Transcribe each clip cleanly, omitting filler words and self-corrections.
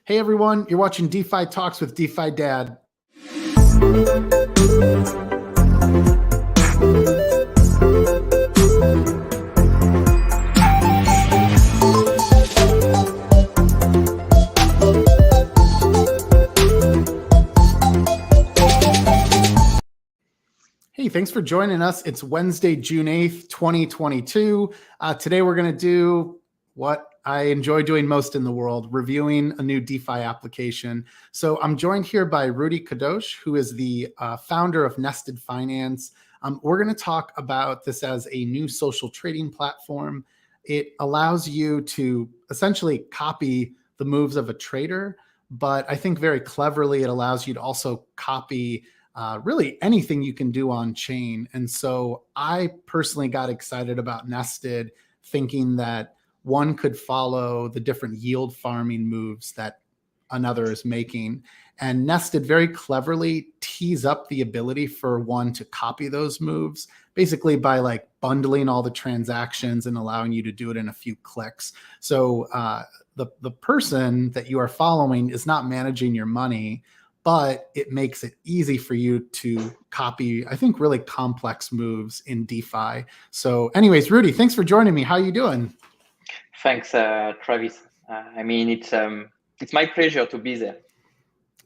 Hey everyone, you're watching DeFi Talks with DeFi Dad. Hey, thanks for joining us. It's Wednesday, June 8th, 2022. Today we're going to do what I enjoy doing most in the world, reviewing a new DeFi application. So I'm joined here by Rudy Kadoch, who is the founder of Nested Finance. We're going to talk about this as a new social trading platform. It allows you to essentially copy the moves of a trader, but I think very cleverly it allows you to also copy really anything you can do on chain. And so I personally got excited about Nested, thinking that one could follow the different yield farming moves that another is making. And Nested very cleverly tees up the ability for one to copy those moves, basically by like bundling all the transactions and allowing you to do it in a few clicks. So the person that you are following is not managing your money, but it makes it easy for you to copy, I think, really complex moves in DeFi. So anyways, Rudy, thanks for joining me. How are you doing? Thanks, Travis. It's my pleasure to be there.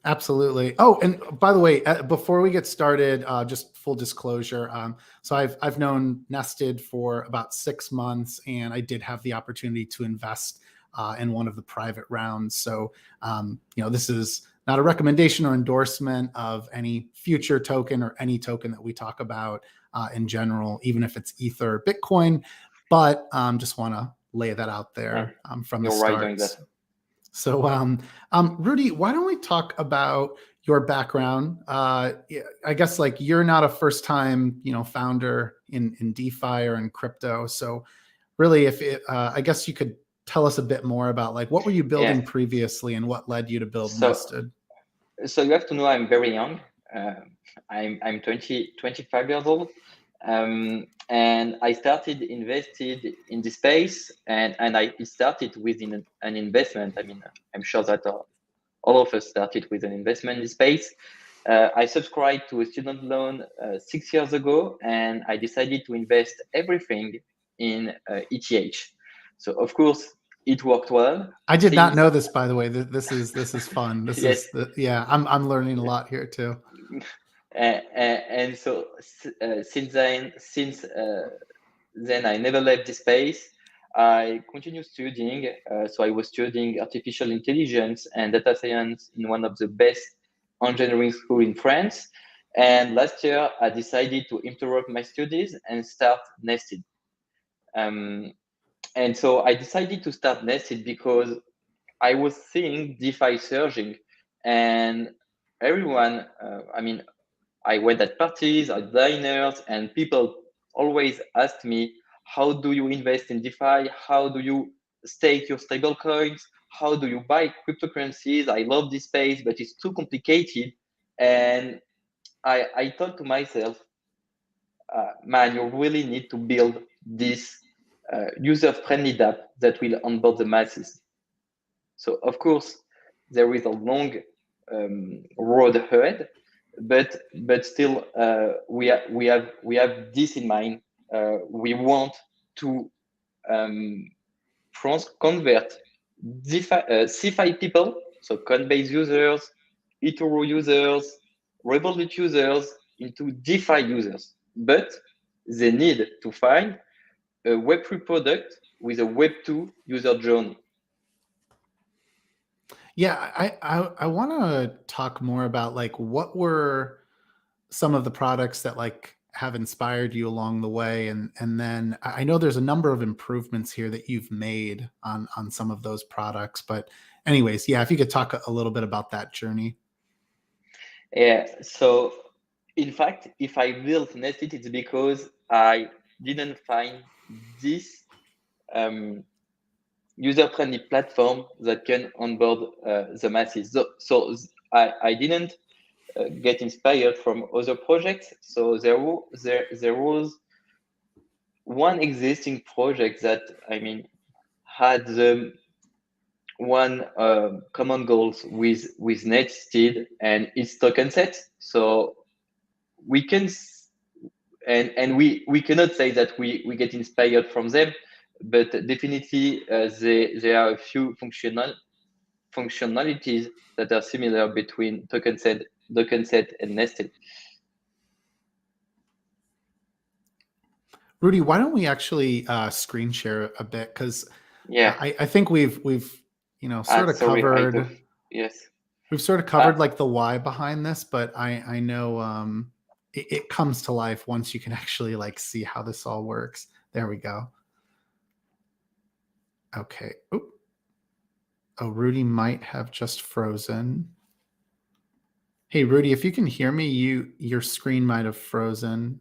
Absolutely. Oh, and by the way, before we get started, just full disclosure. So I've known Nested for about 6 months, and I did have the opportunity to invest in one of the private rounds. So this is not a recommendation or endorsement of any future token or any token that we talk about in general, even if it's Ether or Bitcoin. But just want to lay that out there from the start. Right, that. So, Rudy, why don't we talk about your background? I guess like you're not a first-time, founder in DeFi or in crypto. So, really, I guess you could tell us a bit more about like what were you building previously and what led you to build Nested? So you have to know I'm very young. I'm 25 years old. And I started invested in the space, and it started with an investment. I mean, I'm sure that all of us started with an investment in the space. I subscribed to a student loan 6 years ago, and I decided to invest everything in ETH. So of course it worked well. I did not know this, by the way. This is fun. This yes. I'm learning a lot here too. And so since then I never left the space. I continued studying. So I was studying artificial intelligence and data science in one of the best engineering schools in France. And last year, I decided to interrupt my studies and start Nested. And so I decided to start Nested because I was seeing DeFi surging, and everyone, I went at parties, at diners, and people always asked me, how do you invest in DeFi? How do you stake your stable coins? How do you buy cryptocurrencies? I love this space, but it's too complicated. And I thought to myself, man, you really need to build this user-friendly app that will onboard the masses. So of course, there is a long road ahead, but still we have this in mind. We want to convert CeFi people, so Coinbase users, eToro users, Revolut users into DeFi users, but they need to find a Web3 product with a Web2 user journey. Yeah, I want to talk more about like what were some of the products that like have inspired you along the way, and then I know there's a number of improvements here that you've made on some of those products. But anyways, yeah, if you could talk a little bit about that journey. Yeah. So in fact, if I built Nested, it's because I didn't find this user-friendly platform that can onboard the masses. So I didn't get inspired from other projects. So there was one existing project that had the common goals with Nested and its token set. So we can and we cannot say that we get inspired from them, but definitely there are a few functionalities that are similar between token set and Nested. Rudy, why don't we actually screen share a bit? Because Yeah. I think we've sort of Sorry, covered. Yes. We've sort of covered like the why behind this, but I know it comes to life once you can actually like see how this all works. There we go. Okay. Oop. Oh, Rudy might have just frozen. Hey, Rudy, if you can hear me, your screen might have frozen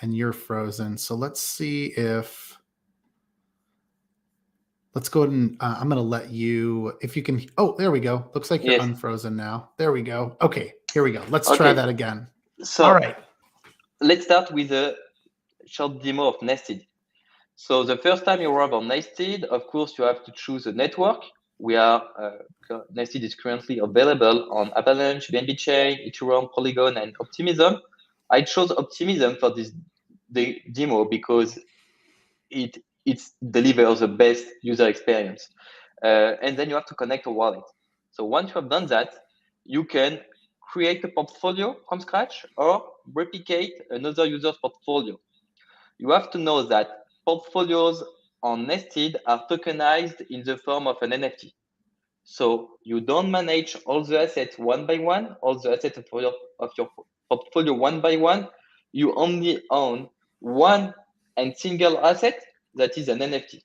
and you're frozen. So let's see if, let's go ahead and I'm going to let you, if you can, oh, there we go. Looks like you're Yes. unfrozen now. There we go. Okay, here we go. Let's try that again. So all right. Let's start with a short demo of Nested. So the first time you run on Nested, of course, you have to choose a network. Nested is currently available on Avalanche, BNB Chain, Ethereum, Polygon, and Optimism. I chose Optimism for this demo because it delivers the best user experience. And then you have to connect a wallet. So once you have done that, you can create a portfolio from scratch or replicate another user's portfolio. You have to know that portfolios on Nested are tokenized in the form of an NFT. So you don't manage all the assets one by one, all the assets of your portfolio one by one. You only own one and single asset that is an NFT.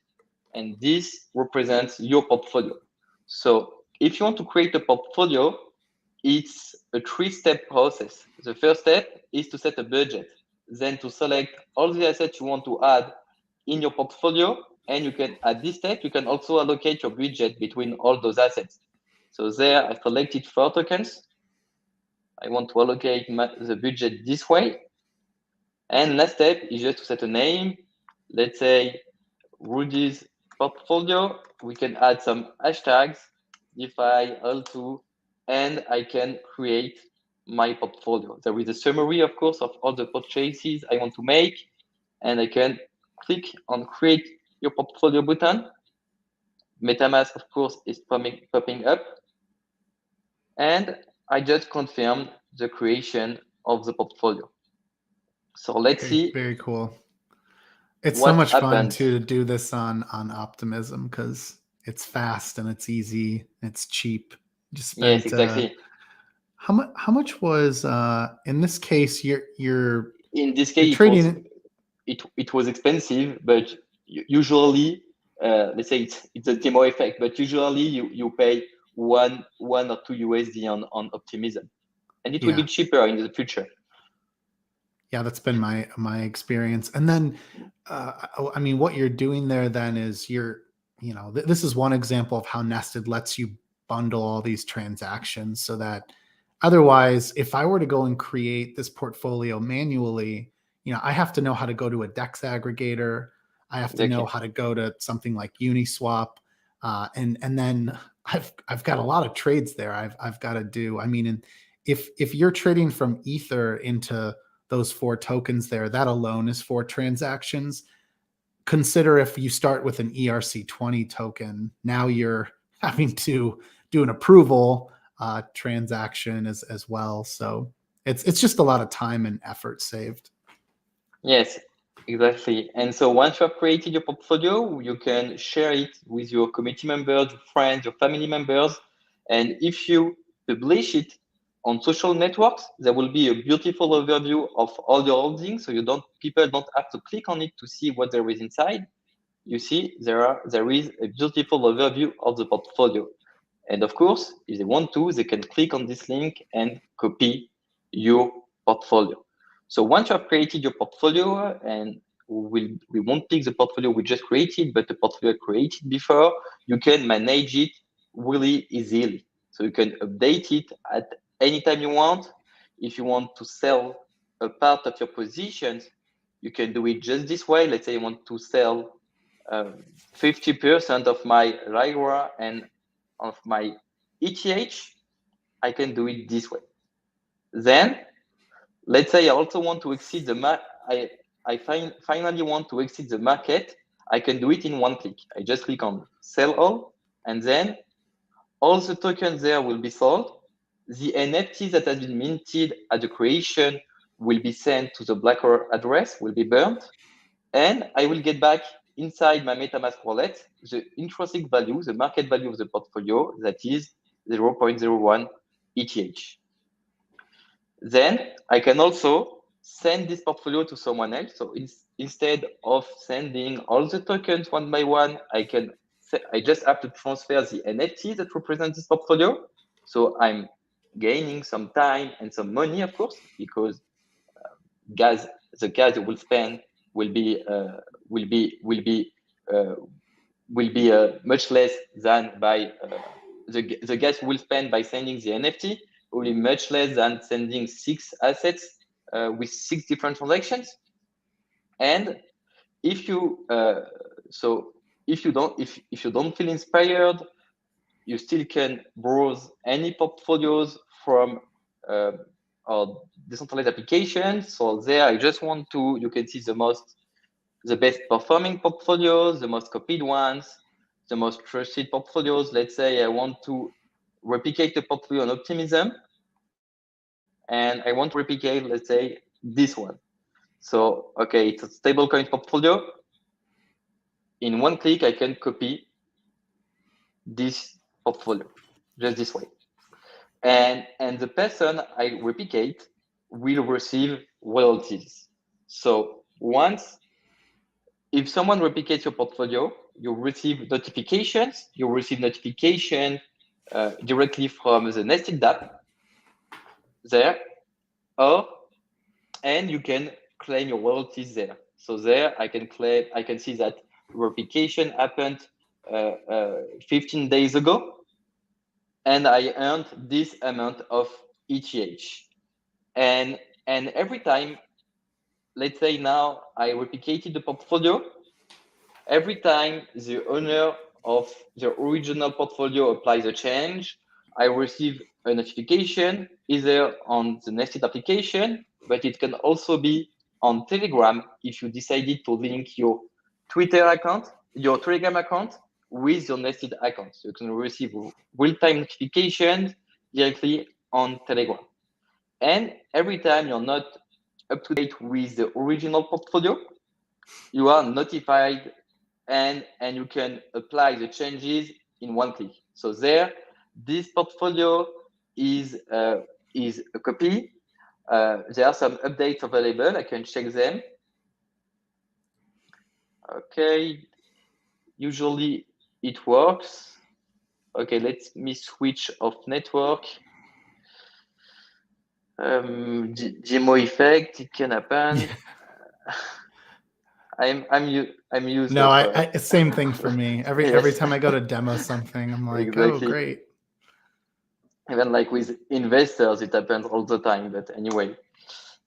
And this represents your portfolio. So if you want to create a portfolio, it's a 3-step process. The first step is to set a budget, then to select all the assets you want to add in your portfolio. And you can, at this step, you can also allocate your budget between all those assets. So there, I selected 4 tokens. I want to allocate the budget this way. And last step is just to set a name. Let's say Rudy's portfolio. We can add some hashtags, DeFi L2, and I can create my portfolio. There is a summary, of course, of all the purchases I want to make, and I can click on Create Your Portfolio button. MetaMask, of course, is popping up, and I just confirmed the creation of the portfolio. So let's see. Very cool. It's so much fun too to do this on Optimism because it's fast and it's easy, it's cheap. Just spent, yes, exactly. How much was in this case you're in this case trading it was expensive, but usually let's say it's a demo effect, but usually you pay one or 2 USD on Optimism, and it will be cheaper in the future. Yeah, that's been my experience. And then I mean, what you're doing there then is this is one example of how Nested lets you bundle all these transactions so that otherwise, if I were to go and create this portfolio manually, I have to know how to go to a DEX aggregator. I have to know how to go to something like Uniswap. And then I've got a lot of trades there I've got to do. I mean, and if you're trading from Ether into those 4 tokens there, that alone is 4 transactions. Consider if you start with an ERC20 token, now you're having to do an approval transaction as well. So it's just a lot of time and effort saved. Yes, exactly. And so once you have created your portfolio, you can share it with your community members, your friends, your family members. And if you publish it on social networks, there will be a beautiful overview of all your holdings. So people don't have to click on it to see what there is inside. You see, there is a beautiful overview of the portfolio. And of course, if they want to, they can click on this link and copy your portfolio. So once you have created your portfolio, and we won't pick the portfolio we just created, but the portfolio created before, you can manage it really easily. So you can update it at any time you want. If you want to sell a part of your positions, you can do it just this way. Let's say you want to sell 50% of my LIRA and of my ETH, I can do it this way. Then, let's say I also want to exceed the finally want to exceed the market. I can do it in one click. I just click on sell all, and then all the tokens there will be sold. The NFT that has been minted at the creation will be sent to the Blackwell address, will be burned, and I will get back inside my MetaMask wallet the intrinsic value, the market value of the portfolio, that is 0.01 ETH. Then I can also send this portfolio to someone else. So instead of sending all the tokens one by one, I just have to transfer the NFT that represents this portfolio. So I'm gaining some time and some money, of course, because the gas you will spend will be much less than by the gas will spend by sending the NFT will be much less than sending 6 assets with 6 different transactions. And if you if you don't feel inspired, you still can browse any portfolios from our decentralized applications. So there, you can see the best performing portfolios, the most copied ones, the most trusted portfolios. Let's say I want to replicate the portfolio on Optimism, and I want to replicate, let's say, this one. So, okay, it's a stablecoin portfolio. In one click, I can copy this portfolio just this way. And the person I replicate will receive royalties. So if someone replicates your portfolio, you receive notifications. You receive notification directly from the nested dApp there, and you can claim your royalties there. So there, I can see that replication happened 15 days ago, and I earned this amount of ETH. And every time, let's say now I replicated the portfolio, every time the owner of the original portfolio applies a change, I receive a notification either on the nested application, but it can also be on Telegram if you decided to link your Telegram account with your nested account. So you can receive real-time notifications directly on Telegram. And every time you're not up to date with the original portfolio, you are notified and you can apply the changes in one click. So there, this portfolio is a copy. There are some updates available. I can check them. Okay, usually it works. Okay, let me switch off network. Demo effect, it can happen. I'm used. No, same thing for me. Every time I go to demo something, I'm like, exactly. Oh, great. Even like with investors, it happens all the time. But anyway,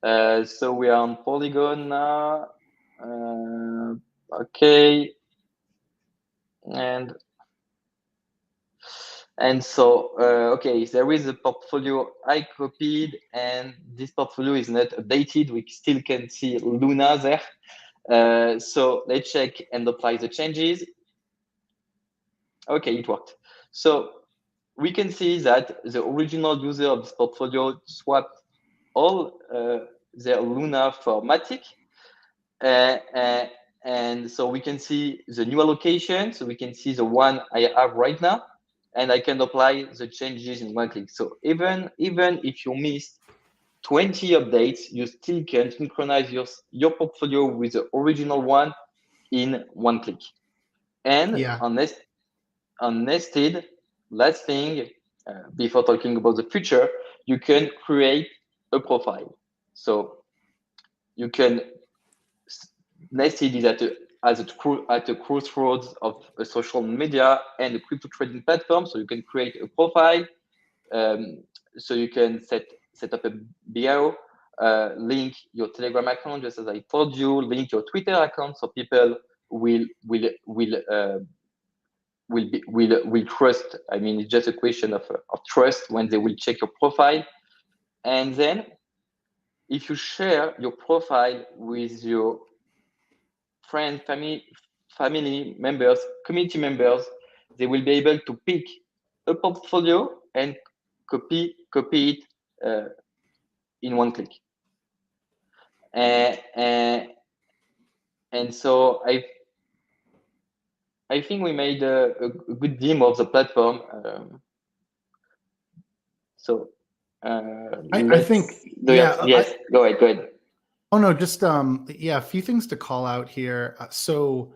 so we are on Polygon now. Okay, and so okay, there is a portfolio I copied, and this portfolio is not updated. We still can see Luna there. So let's check and apply the changes. Okay, it worked. So we can see that the original user of this portfolio swapped all their Luna for Matic. And so we can see the new allocation. So we can see the one I have right now, and I can apply the changes in one click. So even if you missed 20 updates, you still can synchronize your portfolio with the original one in one click. And on nested, last thing, before talking about the future, you can create a profile. So you can nested is at a crossroads of a social media and a crypto trading platform. So you can create a profile. So you can set up a bio, link your Telegram account, just as I told you, link your Twitter account, so people will will trust. I mean, it's just a question of trust when they will check your profile. And then if you share your profile with your friends, family members, community members, they will be able to pick a portfolio and copy it in one click. And so I think we made a good demo of the platform. I think, yes, go ahead. Oh no, just a few things to call out here. So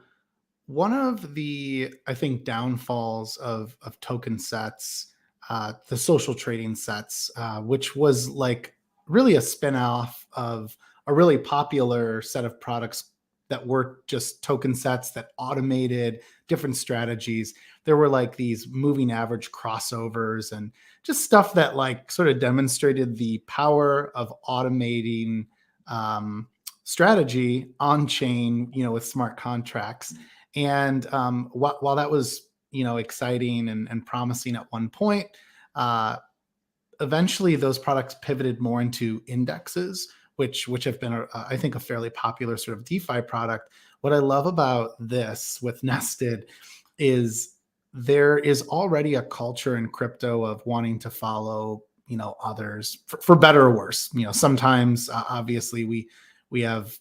one of the, I think, downfalls of token sets, the social trading sets, which was like really a spin-off of a really popular set of products that were just token sets that automated different strategies. There were like these moving average crossovers and just stuff that like sort of demonstrated the power of automating strategy on chain, with smart contracts. And while that was, exciting and promising at one point, eventually those products pivoted more into indexes, which have been, I think, a fairly popular sort of DeFi product. What I love about this with Nested is there is already a culture in crypto of wanting to follow, others for better or worse. Sometimes obviously we have,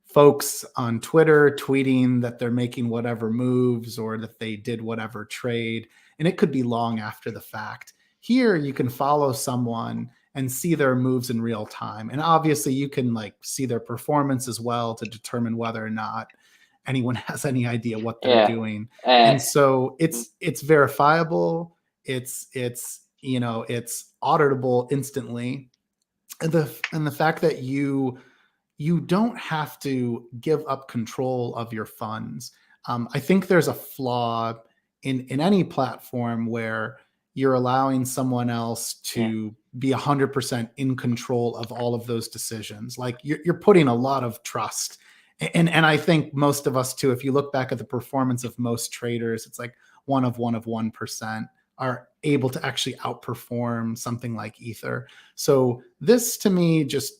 folks on Twitter tweeting that they're making whatever moves or that they did whatever trade, and it could be long after the fact. Here, you can follow someone and see their moves in real time. And obviously you can like see their performance as well to determine whether or not anyone has any idea what they're doing. And so it's verifiable. It's auditable instantly. And the fact that you don't have to give up control of your funds. I think there's a flaw in any platform where you're allowing someone else to be 100% in control of all of those decisions. Like you're putting a lot of trust. And I think most of us too, if you look back at the performance of most traders, it's like one of 1% are able to actually outperform something like Ether. So this to me just,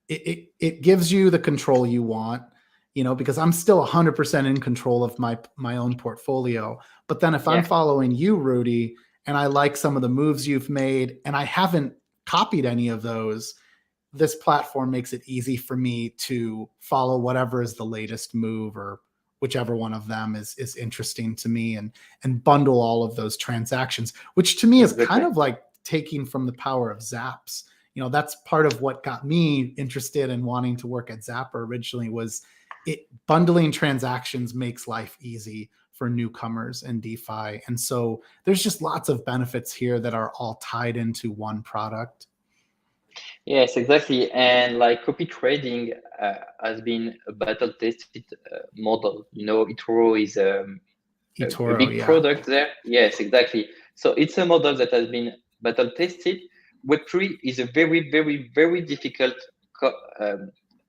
it gives you the control you want, because I'm still 100% in control of my own portfolio. But then if I'm following you, Rudy, and I like some of the moves you've made and I haven't copied any of those, this platform makes it easy for me to follow whatever is the latest move or whichever one of them is interesting to me and bundle all of those transactions, which to me is kind of like taking from the power of Zaps. That's part of what got me interested in wanting to work at Zapper originally, was bundling transactions makes life easy for newcomers in DeFi. And so there's just lots of benefits here that are all tied into one product. Yes, exactly. And like copy trading has been a battle tested model. eToro is a big product there. Yes, exactly. So it's a model that has been battle tested. Web3 is a very, very, very difficult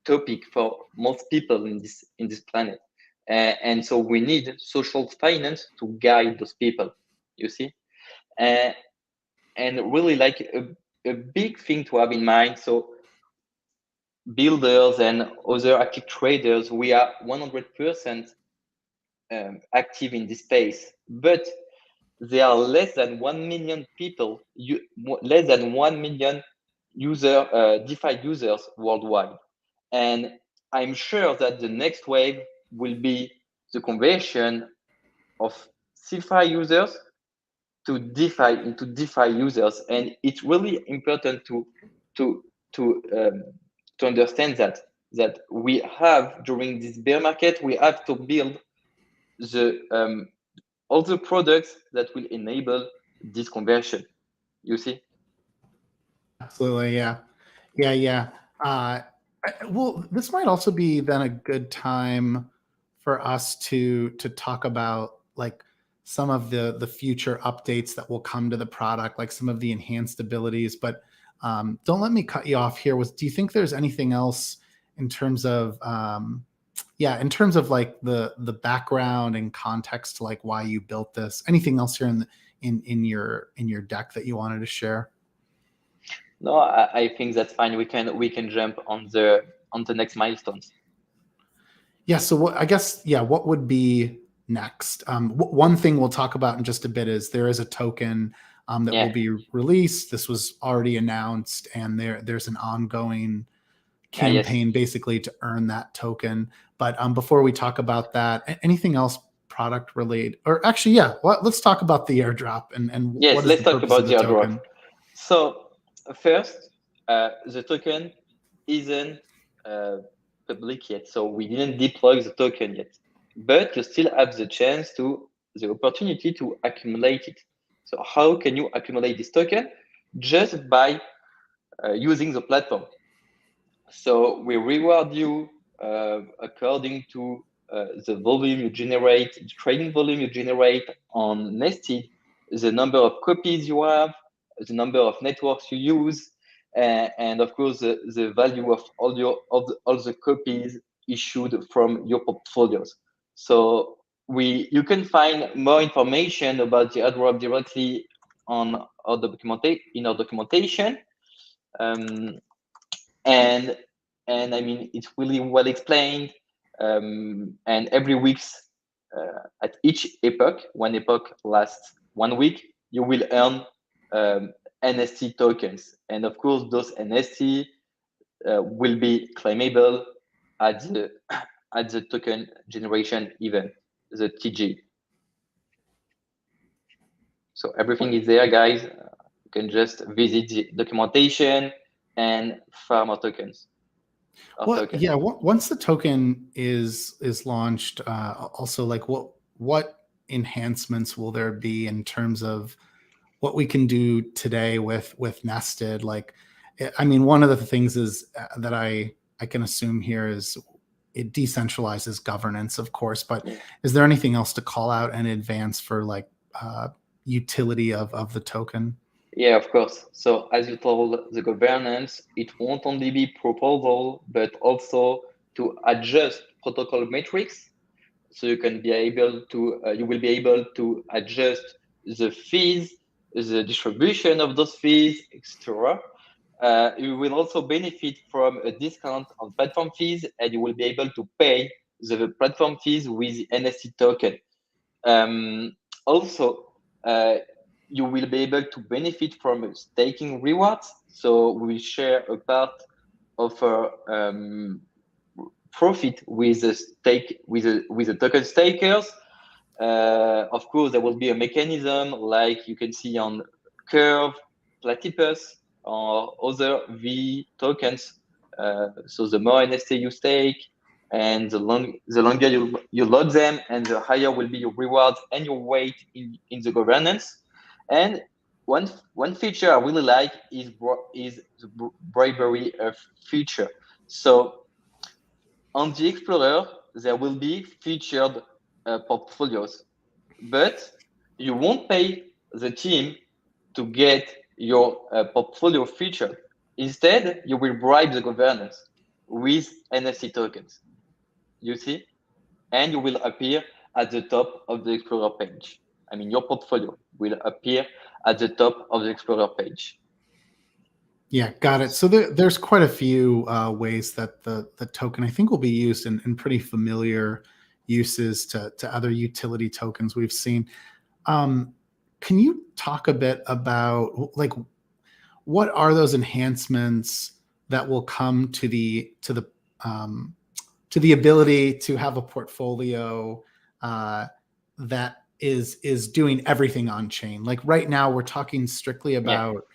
topic for most people in this planet. And so we need social finance to guide those people, you see? And really like a big thing to have in mind. So builders and other active traders, we are 100% active in this space, but there are less than 1 million people, less than 1 million DeFi users worldwide. And I'm sure that the next wave will be the conversion of CeFi users to DeFi users. And it's really important to understand that we have, during this bear market, we have to build the all the products that will enable this conversion, you see? Absolutely. Yeah. Well, this might also be then a good time for us to talk about like some of the future updates that will come to the product, like some of the enhanced abilities. But don't let me cut you off here. Do you think there's anything else in terms of yeah, in terms of like the background and context to like why you built this, anything else here in your deck that you wanted to share? No, I think that's fine. We can jump on the next milestones. Yeah. So what, I guess, yeah, what would be next? One thing we'll talk about in just a bit is there is a token that will be released. This was already announced, and there's an ongoing campaign basically to earn that token. But before we talk about that, anything else product related? Or actually, yeah, let's talk about the airdrop and yes, what is let's the talk purpose about of the the airdrop. token? So first, the token isn't public yet, so we didn't deploy the token yet, but you still have the opportunity to accumulate it. So how can you accumulate this token? Just by using the platform. So we reward you according to the volume you generate, the trading volume you generate on Nested, the number of copies you have, the number of networks you use, and of course the value of all the copies issued from your portfolios. So you can find more information about the airdrop directly on our documentation. And I mean, it's really well explained. And every week's at each epoch, one epoch lasts 1 week, you will earn NFT tokens, and of course those NFT will be claimable at the token generation event, the TG. So everything is there, guys. You can just visit the documentation and farm our tokens. Well, yeah. Once the token is launched, also like what enhancements will there be in terms of what we can do today with Nested? Like, I mean, one of the things is that I can assume here is it decentralizes governance, of course. But is there anything else to call out in advance for like utility of the token? Yeah, of course. So as you told, the governance, it won't only be proposal, but also to adjust protocol metrics. So you will be able to adjust the fees, the distribution of those fees, etc. You will also benefit from a discount on platform fees, and you will be able to pay the platform fees with the NFT token. Also, you will be able to benefit from staking rewards. So we share a part of our profit with the token stakers. Of course, there will be a mechanism like you can see on Curve, Platypus, or other V tokens. So the more NFT you stake, and the longer you log them, and the higher will be your rewards and your weight in the governance. And one feature I really like is the bribery feature. So on the Explorer, there will be featured portfolios, but you won't pay the team to get your portfolio featured. Instead, you will bribe the governance with NFT tokens. You see? And you will appear at the top of the Explorer page. I mean, your portfolio will appear at the top of the Explorer page. Yeah, got it. So there's quite a few ways that the token, I think, will be used in pretty familiar uses to other utility tokens we've seen. Can you talk a bit about like what are those enhancements that will come to the ability to have a portfolio that is doing everything on chain? Like right now, we're talking strictly about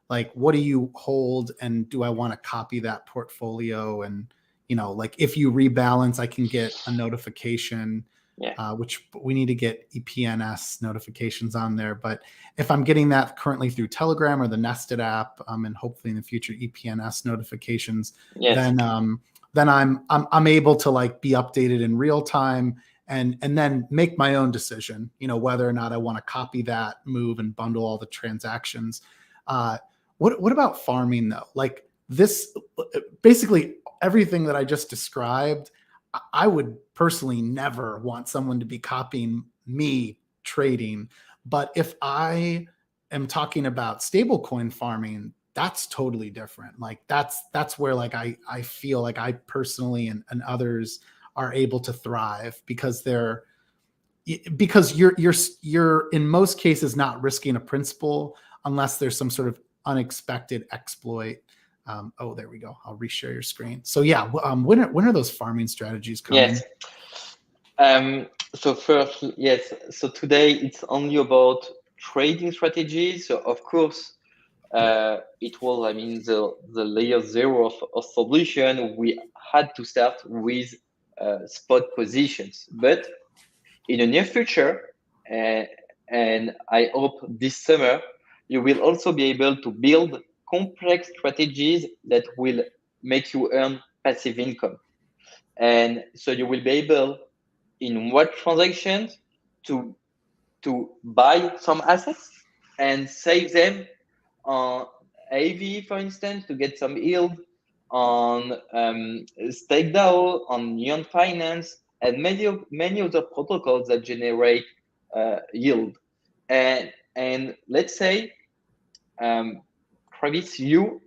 like what do you hold, and do I want to copy that portfolio? And like if you rebalance, I can get a notification. Which we need to get EPNS notifications on there. But if I'm getting that currently through Telegram or the Nested app, and hopefully in the future EPNS notifications, then I'm able to like be updated in real time and then make my own decision, whether or not I want to copy that move and bundle all the transactions. What about farming though? Like this, basically everything that I just described, I would personally never want someone to be copying me trading. But if I am talking about stablecoin farming, that's totally different. Like that's where like I feel like I personally and others are able to thrive because you're in most cases not risking a principal unless there's some sort of unexpected exploit. Oh, there we go. I'll reshare your screen. So yeah, when are those farming strategies coming? Yes. So first, yes. So today it's only about trading strategies. So of course, it was, I mean, the layer zero of solution. We had to start with spot positions, but in the near future, and I hope this summer, you will also be able to build complex strategies that will make you earn passive income. And so you will be able, in one transaction, to buy some assets and save them on AV, for instance, to get some yield, on Stake DAO, on Neon Finance, and many other protocols that generate yield. And let's say, Travis, you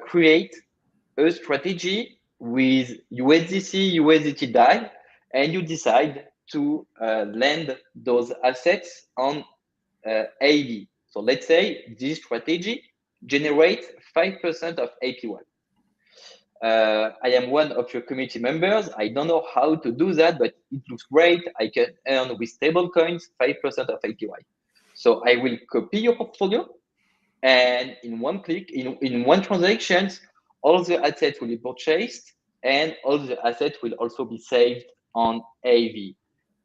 create a strategy with USDC, USDT DAI, and you decide to lend those assets on AV. So let's say this strategy generates 5% of APY. I am one of your community members. I don't know how to do that, but it looks great. I can earn with stable coins 5% of APY. So I will copy your portfolio, and in one click, in one transaction, all the assets will be purchased, and all the assets will also be saved on AV.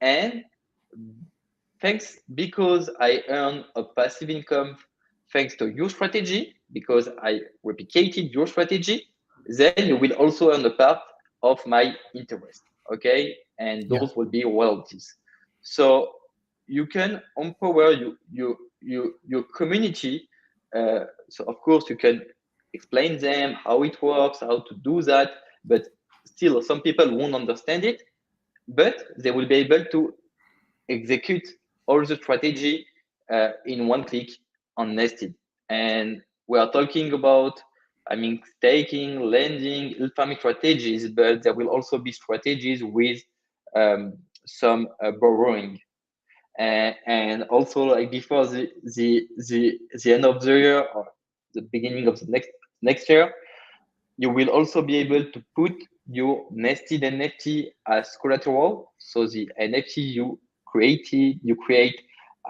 And thanks, because I earn a passive income thanks to your strategy, because I replicated your strategy, then you will also earn a part of my interest, okay? And those will be royalties. So you can empower your community. So of course you can explain them how it works, how to do that, but still some people won't understand it, but they will be able to execute all the strategy in one click on Nested. And we are talking about, I mean, staking, lending, yield farming strategies, but there will also be strategies with some borrowing. And also, like before the end of the year or the beginning of the next year, you will also be able to put your nested NFT as collateral. So the NFT you create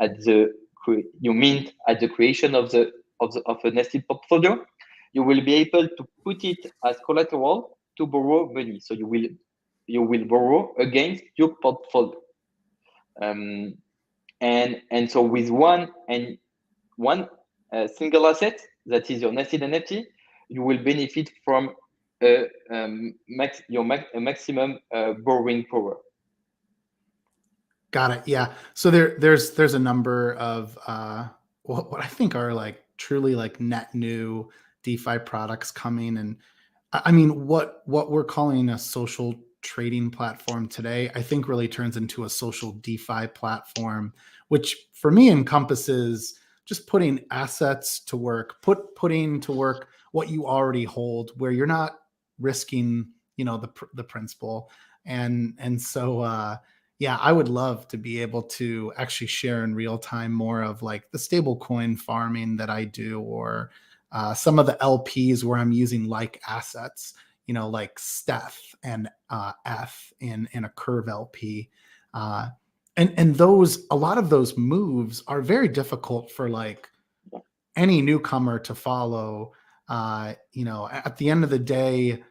at you mint at the creation of a nested portfolio, you will be able to put it as collateral to borrow money. So you will borrow against your portfolio. And so with one single asset that is your nested NFT, you will benefit from a maximum borrowing power. Got it. Yeah. So there's a number of what I think are like truly like net new DeFi products coming, and I mean what we're calling a social trading platform today, I think really turns into a social DeFi platform, which for me encompasses just putting assets to work, putting to work what you already hold, where you're not risking, the principal, and so. Yeah, I would love to be able to actually share in real time more of like the stable coin farming that I do, or some of the LPs where I'm using like assets, like Steph and F in a Curve LP. And a lot of those moves are very difficult for like any newcomer to follow. At the end of the day,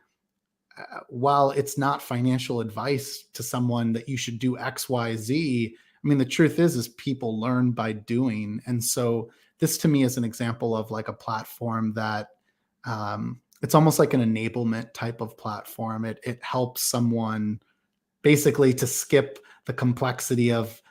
while it's not financial advice to someone that you should do X, Y, Z, I mean, the truth is people learn by doing. And so this to me is an example of like a platform that it's almost like an enablement type of platform. It helps someone basically to skip the complexity of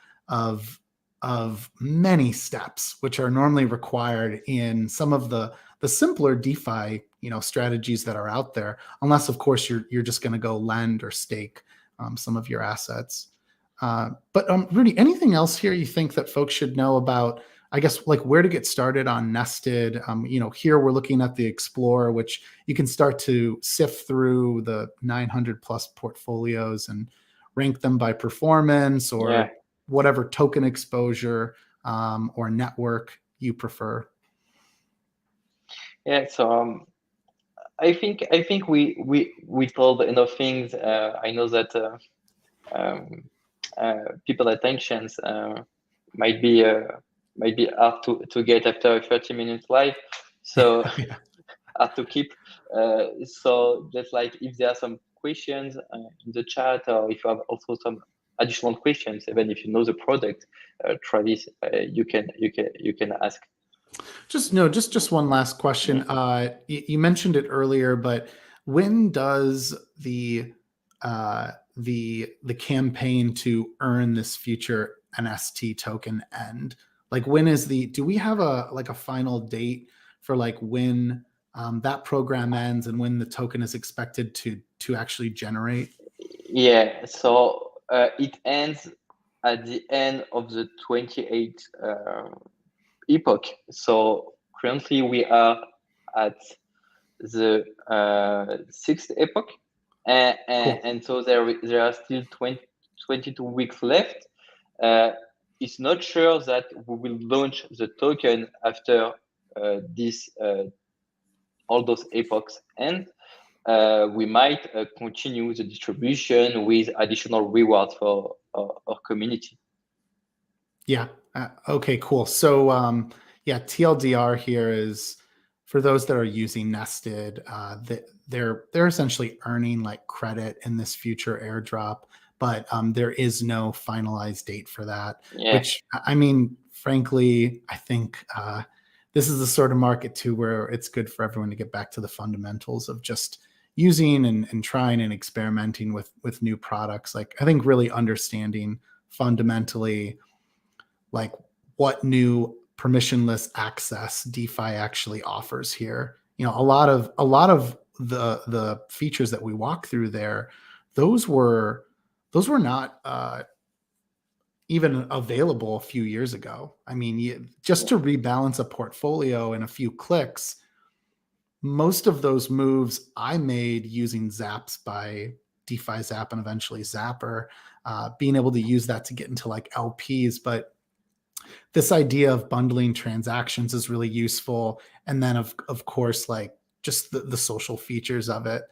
many steps, which are normally required in some of the simpler DeFi, strategies that are out there, unless of course you're just going to go lend or stake. some of your assets. But Rudy, anything else here you think that folks should know about, I guess, like where to get started on nested? Here we're looking at the Explorer, which you can start to sift through the 900 plus portfolios and rank them by performance or whatever token exposure or network you prefer. Yeah, so I think we told enough things. I know that people attentions might be hard to get after 30 minutes live, so hard to keep. So just like if there are some questions in the chat, or if you have also some additional questions, even if you know the product, Travis, you can ask. Just one last question. You mentioned it earlier, but when does the campaign to earn this future NST token end? Like, when is do we have a final date for like when that program ends and when the token is expected to actually generate? Yeah, so it ends at the end of the 28th epoch. So currently we are at the 6th epoch, and so there are still 22 weeks left. It's not sure that we will launch the token after this all those epochs end. We might continue the distribution with additional rewards for our community. Yeah. Okay, cool. So TLDR here is for those that are using nested, they're essentially earning like credit in this future airdrop, but there is no finalized date for that. Which, I mean, frankly, I think this is the sort of market too where it's good for everyone to get back to the fundamentals of just using and trying and experimenting with new products. Like, I think really understanding fundamentally like what new permissionless access DeFi actually offers here. A lot of the features that we walk through there, those were not even available a few years ago. I mean, just to rebalance a portfolio in a few clicks, most of those moves I made using Zaps by DeFi Zap and eventually Zapper, being able to use that to get into like LPs. But this idea of bundling transactions is really useful. And then of course, like just the social features of it.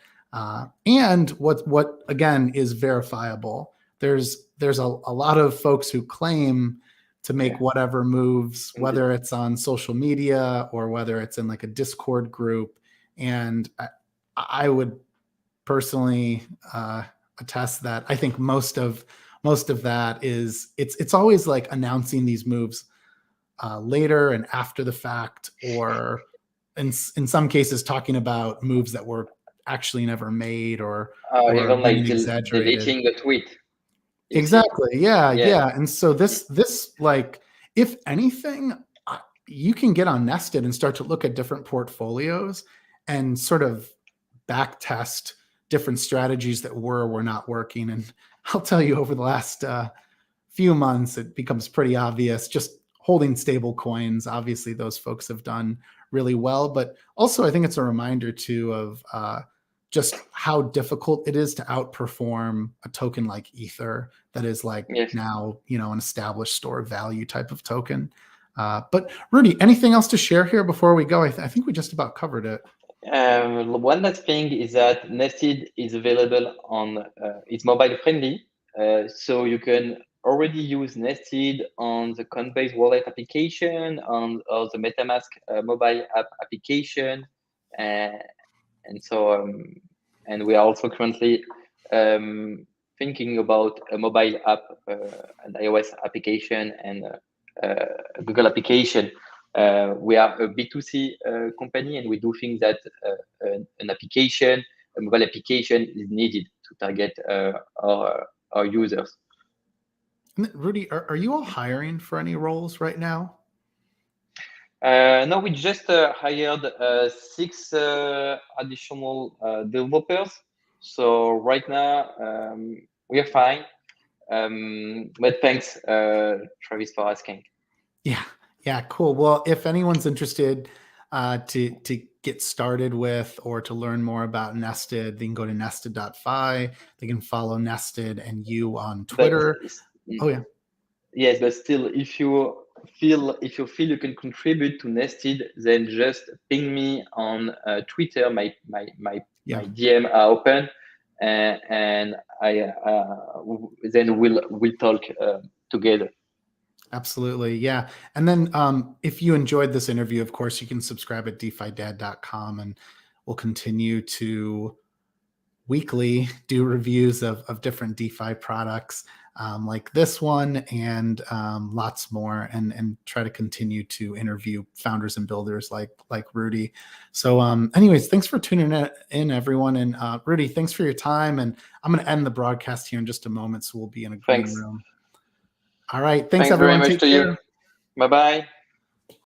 And what again is verifiable. There's a lot of folks who claim to make whatever moves, whether it's on social media or whether it's in like a Discord group. And I would personally attest that I think most of that is it's always like announcing these moves later and after the fact, or in some cases talking about moves that were actually never made or even like exaggerated. deleting a tweet. Exactly. Yeah. And so this like, if anything, you can get on Nested and start to look at different portfolios and sort of back test different strategies that were not working. And I'll tell you, over the last few months, it becomes pretty obvious. Just holding stable coins, obviously those folks have done really well, but also I think it's a reminder too of just how difficult it is to outperform a token like Ether that is like now, an established store of value type of token. But Rudy, anything else to share here before we go? I think we just about covered it. One last thing is that Nested is available on, it's mobile friendly. So you can already use Nested on the Coinbase wallet application, or the MetaMask mobile app application. And so, and we are also currently thinking about a mobile app, an iOS application and a Google application. We are a B2C company, and we do think that an application, a mobile application, is needed to target our users. Rudy, are you all hiring for any roles right now? No, we just hired 6 additional developers. So right now we are fine. But thanks, Travis, for asking. Yeah, cool. Well, if anyone's interested to get started with or to learn more about Nested, they can go to nested.fi. They can follow Nested and you on Twitter. Oh yeah. Yes, but still, if you feel you can contribute to Nested, then just ping me on Twitter. My DM are open, and I then we'll talk together. Absolutely. Yeah. And then if you enjoyed this interview, of course, you can subscribe at DeFiDad.com, and we'll continue to weekly do reviews of different DeFi products like this one and lots more, and try to continue to interview founders and builders like Rudy. So anyways, thanks for tuning in, everyone. And Rudy, thanks for your time. And I'm going to end the broadcast here in just a moment, so we'll be in a green room. All right. Thanks everyone. Very much to you. Bye-bye.